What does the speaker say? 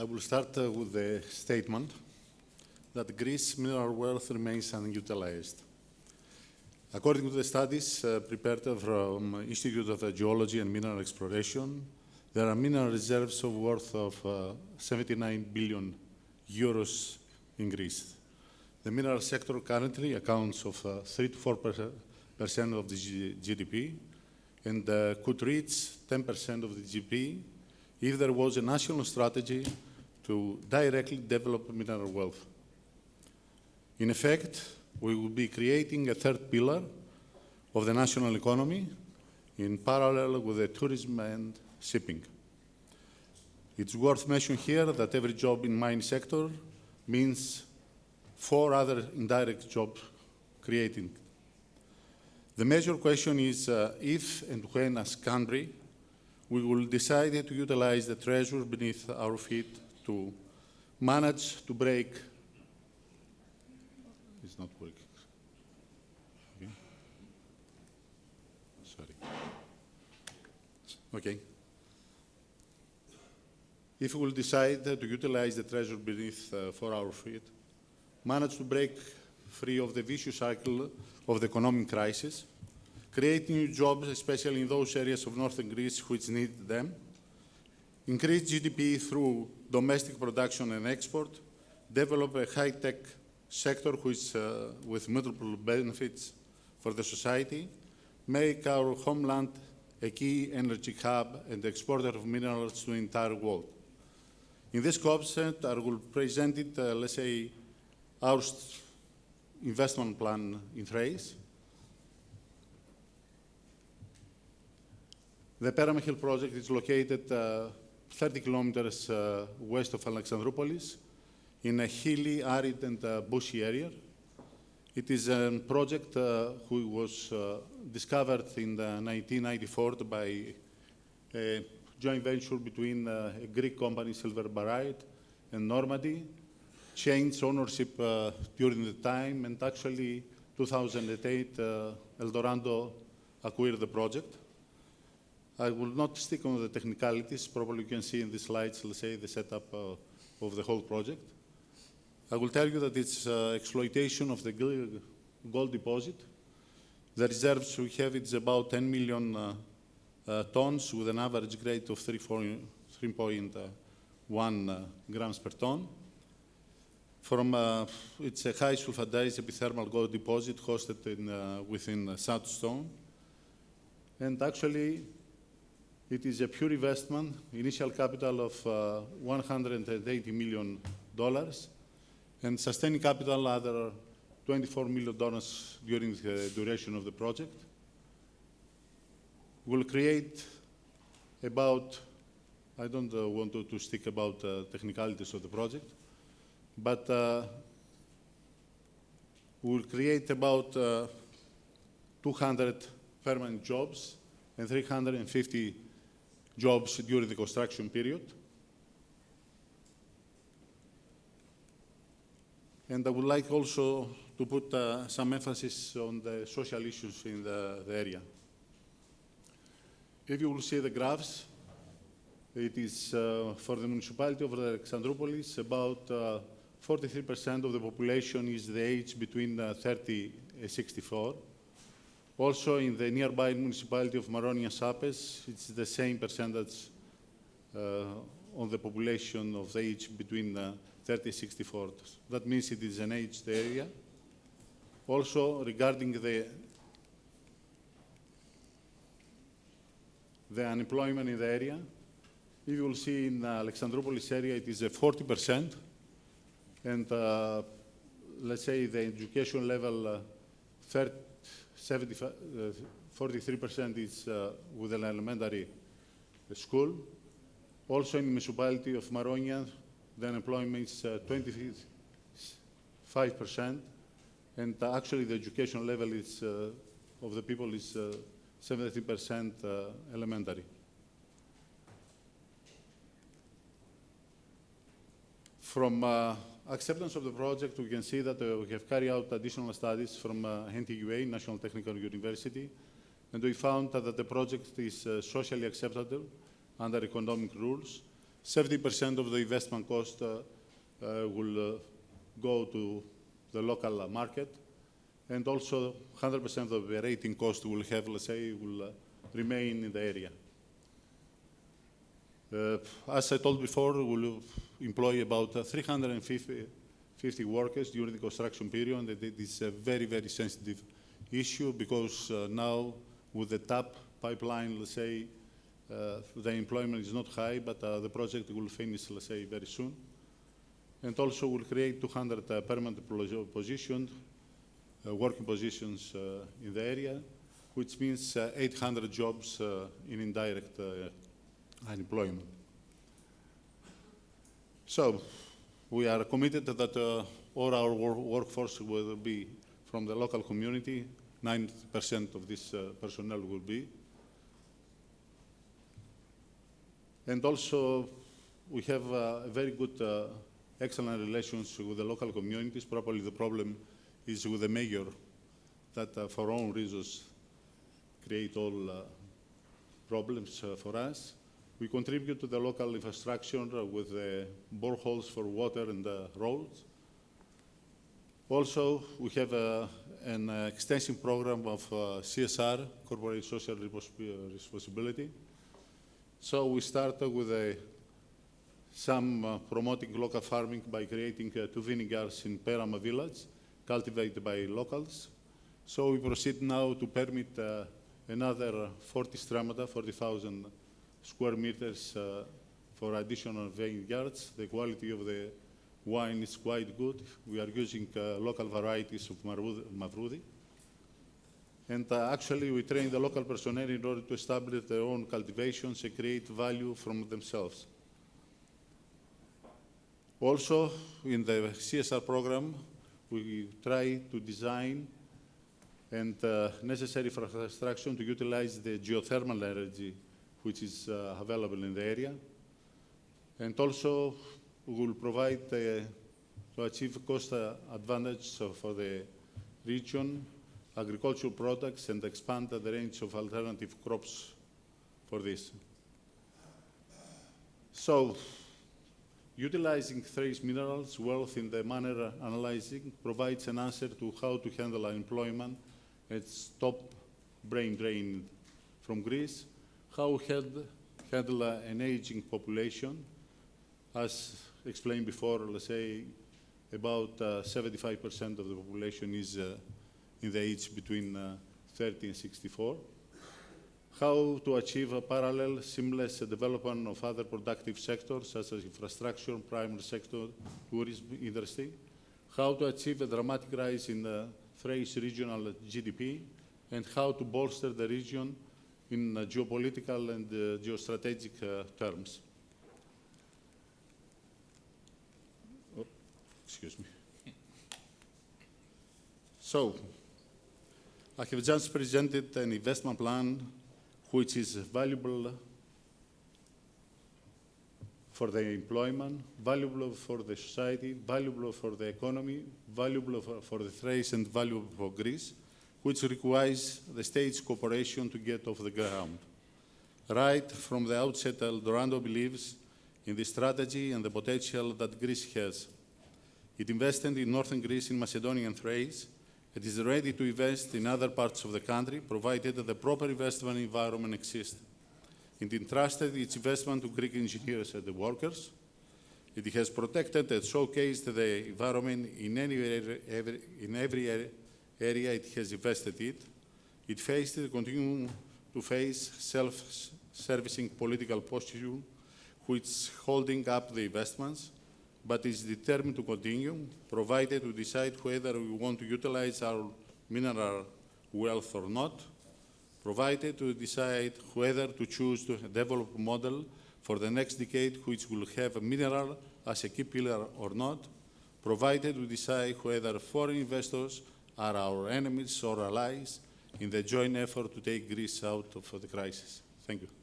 I will start with the statement that Greece's mineral wealth remains unutilized. According to the studies prepared from Institute of Geology and Mineral Exploration, there are mineral reserves of worth of 79 billion euros in Greece. The mineral sector currently accounts for 3 to 4% of the GDP and could reach 10% of the GDP if there was a national strategy to directly develop mineral wealth. In effect, we will be creating a third pillar of the national economy in parallel with the tourism and shipping. It's worth mentioning here that every job in mine sector means 4 other indirect jobs creating. The major question is if and when, as country, we will decide to utilize the treasure beneath our feet to manage to break. It's not working. Okay. Sorry. Okay. If we will decide to utilize the treasure beneath for our feet, manage to break free of the vicious cycle of the economic crisis, create new jobs, especially in those areas of northern Greece which need them, increase GDP through domestic production and export, develop a high-tech sector which, with multiple benefits for the society, make our homeland a key energy hub and exporter of minerals to the entire world. In this concept, I will present it, let's say, our investment plan in Thrace. The Pyramid project is located 30 kilometers west of Alexandroupolis in a hilly, arid, and bushy area. It is a project which was discovered in 1994 by a joint venture between a Greek company, Silver Barite, and Normandy, changed ownership during the time, and actually 2008, Eldorado acquired the project. I will not stick on the technicalities. Probably you can see in the slides, let's say, the setup of the whole project. I will tell you that it's exploitation of the gold deposit. The reserves we have, it's about 10 million tons with an average grade of 3.1 grams per ton. It's a high sulfidized epithermal gold deposit hosted within sandstone. And actually, it is a pure investment, initial capital of $180 million, and sustaining capital other $24 million during the duration of the project. Will create about, I don't want to stick about technicalities of the project, but we'll create about 200 permanent jobs and 350 jobs during the construction period. And I would like also to put some emphasis on the social issues in the area. If you will see the graphs, it is for the municipality of Alexandroupolis, about 43% of the population is the age between 30 and 64. Also, in the nearby municipality of Maronia-Sapes, it's the same percentage on the population of the age between 30 and 64. That means it is an aged area. Also, regarding the unemployment in the area, if you will see in Alexandroupolis area, it is 40%. And let's say the education level, 43% is with an elementary school. Also in the municipality of Maronia, the unemployment is 25%. And actually the education level is, of the people is 70% elementary. From acceptance of the project, we can see that we have carried out additional studies from NTUA, National Technical University, and we found that the project is socially acceptable under economic rules, 70% of the investment cost will go to the local market, and also 100% of the operating cost will have, let's say, will remain in the area. As I told before, we'll employ about 350 workers during the construction period, and it is a very, very sensitive issue because now with the TAP pipeline, let's say, the employment is not high, but the project will finish, let's say, very soon. And also will create 200 permanent positions, working positions in the area, which means 800 jobs in indirect unemployment. So we are committed that all our workforce will be from the local community. 90% of this personnel will be. And also, we have very good, excellent relations with the local communities. Probably the problem is with the mayor that, for own reasons, create all problems for us. We contribute to the local infrastructure with boreholes for water and roads. Also, we have an extensive program of CSR, corporate social responsibility. So we started with some promoting local farming by creating 2 vineyards in Perama village, cultivated by locals. So we proceed now to permit another 40 stramata, 40,000 square meters for additional vineyards. The quality of the wine is quite good. We are using local varieties of Mavrudi. And actually, we train the local personnel in order to establish their own cultivations and create value from themselves. Also, in the CSR program, we try to design and necessary infrastructure to utilize the geothermal energy which is available in the area. And also, we will provide to achieve cost advantage for the region, agricultural products, and expand the range of alternative crops for this. So, utilizing trace minerals wealth in the manner analyzing provides an answer to how to handle unemployment and stop brain drain from Greece, how handle an aging population. As explained before, let's say about 75% of the population is in the age between 30 and 64. How to achieve a parallel, seamless development of other productive sectors, such as infrastructure, primary sector, tourism industry. How to achieve a dramatic rise in the Thrace regional GDP, and how to bolster the region in geopolitical and geostrategic terms. Oh, excuse me. So, I have just presented an investment plan which is valuable for the employment, valuable for the society, valuable for the economy, valuable for the Thrace, and valuable for Greece, which requires the state's cooperation to get off the ground. Right from the outset, Eldorado believes in the strategy and the potential that Greece has. It invested in northern Greece, in Macedonia and Thrace. It is ready to invest in other parts of the country, provided that the proper investment environment exists. It entrusted its investment to Greek engineers and the workers. It has protected and showcased the environment in every area it has invested in. It faced and continues to face self-servicing political posture, which is holding up the investments, but is determined to continue, provided we decide whether we want to utilize our mineral wealth or not, provided we decide whether to choose to develop a model for the next decade which will have a mineral as a key pillar or not, provided we decide whether foreign investors are our enemies or allies in the joint effort to take Greece out of the crisis. Thank you.